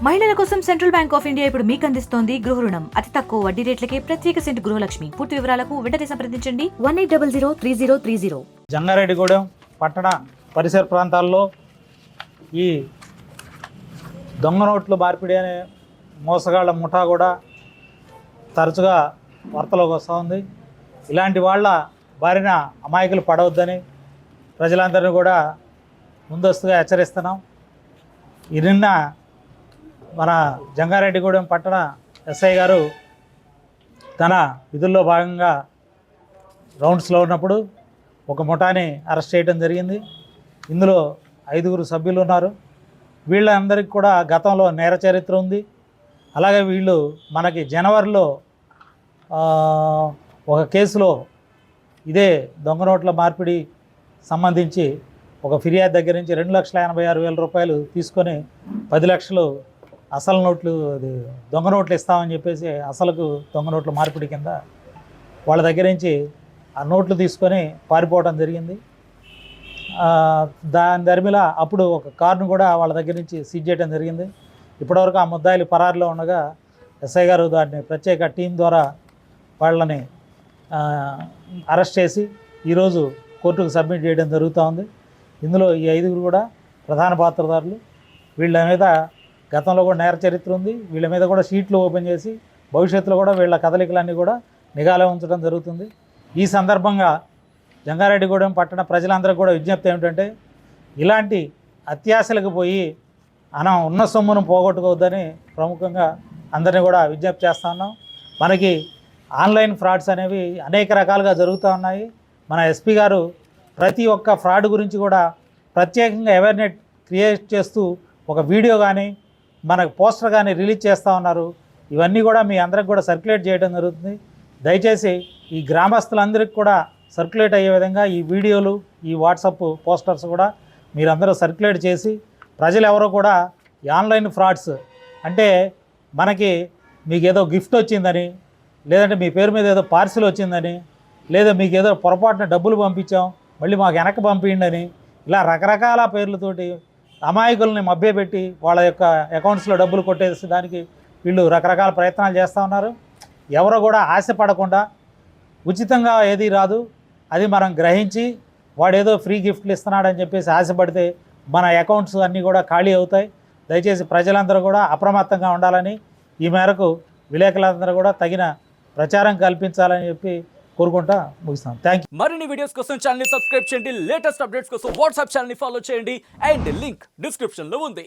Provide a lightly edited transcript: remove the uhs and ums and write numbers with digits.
మహిళల కోసం central bank of India ఇప్పుడు మీకు అందిస్తోంది గృహ రుణం. అతి తక్కువ వడ్డీ రేట్లకే ప్రత్యేక సెంటు గృహలక్ష్మి. పూర్తి వివరాలకు వెంటనే సంప్రదించండి 18003030. జంగారెడ్డిగూడెం పట్టణ పరిసర ప్రాంతాల్లో ఈ దొంగ నోట్లు మార్పిడి అనే మోసగాళ్ల ముఠా కూడా తరచుగా వార్తలోకి వస్తూ ఉంది. ఇలాంటి వాళ్ళ బారిన అమాయకులు పడవద్దని ప్రజలందరినీ కూడా ముందస్తుగా హెచ్చరిస్తున్నాం. ఈ నిన్న మన జంగారెడ్డిగూడెం పట్టణ ఎస్ఐ గారు తన విధుల్లో భాగంగా రౌండ్స్లో ఉన్నప్పుడు ఒక ముఠాని అరెస్ట్ చేయడం జరిగింది. ఇందులో 5 సభ్యులు ఉన్నారు. వీళ్ళందరికీ కూడా గతంలో నేర చరిత్ర ఉంది. అలాగే వీళ్ళు మనకి జనవరిలో ఒక కేసులో ఇదే దొంగ నోట్ల మార్పిడి సంబంధించి ఒక ఫిర్యాదు దగ్గర నుంచి 2,86,000 రూపాయలు తీసుకొని 10 లక్షలు అసలు నోట్లు దొంగ నోట్లు ఇస్తామని చెప్పేసి అసలుకు దొంగ నోట్ల మార్పిడి కింద వాళ్ళ దగ్గర నుంచి ఆ నోట్లు తీసుకొని పారిపోవడం జరిగింది. దాని దరిమిలా అప్పుడు ఒక కారును కూడా వాళ్ళ దగ్గర నుంచి సీజ్ చేయడం జరిగింది. ఇప్పటివరకు ఆ ముద్దాయిలు పరారులో ఉండగా ఎస్ఐ గారు దాన్ని ప్రత్యేక టీం ద్వారా వాళ్ళని అరెస్ట్ చేసి ఈరోజు కోర్టుకు సబ్మిట్ చేయడం జరుగుతూ ఉంది. ఇందులో ఈ 5 కూడా ప్రధాన పాత్రధారులు. వీళ్ళ మీద గతంలో కూడా నేర చరిత్ర ఉంది. వీళ్ళ మీద కూడా షీట్లు ఓపెన్ చేసి భవిష్యత్తులో కూడా వీళ్ళ కదలికలన్నీ కూడా నిఘాలో ఉంచడం జరుగుతుంది. ఈ సందర్భంగా జంగారెడ్డిగూడెం పట్టణ ప్రజలందరికీ కూడా విజ్ఞప్తి ఏమిటంటే, ఇలాంటి అత్యాశలకు పోయి ఉన్న సొమ్మును పోగొట్టుకోవద్దని ప్రముఖంగా అందరినీ కూడా విజ్ఞప్తి చేస్తూ ఉన్నాం. మనకి ఆన్లైన్ ఫ్రాడ్స్ అనేవి అనేక రకాలుగా జరుగుతూ ఉన్నాయి. మన ఎస్పీ గారు ప్రతి ఒక్క ఫ్రాడ్ గురించి కూడా ప్రత్యేకంగా అవేర్నెస్ క్రియేట్ చేస్తూ ఒక వీడియో కానీ మనకు పోస్టర్ కానీ రిలీజ్ చేస్తూ ఉన్నారు. ఇవన్నీ కూడా మీ అందరికి కూడా సర్క్యులేట్ చేయడం జరుగుతుంది. దయచేసి ఈ గ్రామస్తులందరికీ కూడా సర్క్యులేట్ అయ్యే విధంగా ఈ వీడియోలు, ఈ వాట్సాప్ పోస్టర్స్ కూడా మీరందరూ సర్క్యులేట్ చేసి ప్రజలు ఎవరో కూడా ఈ ఆన్లైన్ ఫ్రాడ్స్ అంటే మనకి మీకు ఏదో గిఫ్ట్ వచ్చిందని, లేదంటే మీ పేరు మీద ఏదో పార్సిల్ వచ్చిందని, లేదా మీకు ఏదో పొరపాటున డబ్బులు పంపించాం మళ్ళీ మాకు వెనక్కి పంపించండి అని, ఇలా రకరకాల పేర్లతోటి అమాయకుల్ని మభ్యపెట్టి వాళ్ళ యొక్క అకౌంట్స్లో డబ్బులు కొట్టేసి దానికి వీళ్ళు రకరకాల ప్రయత్నాలు చేస్తూ ఉన్నారు. ఎవరో కూడా ఆశపడకుండా ఉచితంగా ఏది రాదు, అది మనం గ్రహించి వాడేదో ఫ్రీ గిఫ్ట్లు ఇస్తున్నాడని చెప్పేసి ఆశపడితే మన అకౌంట్స్ అన్నీ కూడా ఖాళీ అవుతాయి. దయచేసి ప్రజలందరూ కూడా అప్రమత్తంగా ఉండాలని, ఈ మేరకు విలేకరులందరూ కూడా తగిన ప్రచారం కల్పించాలని చెప్పి కోరుకుంటా ముగిస్తాం. Thank you. మరిన్ని వీడియోస్ కోసం ఛానల్ ని సబ్స్క్రైబ్ చేయండి. లేటెస్ట్ అప్డేట్స్ కోసం వాట్సాప్ ఛానల్ ని ఫాలో చేయండి. అండ్ లింక్ డిస్క్రిప్షన్ లో ఉంది.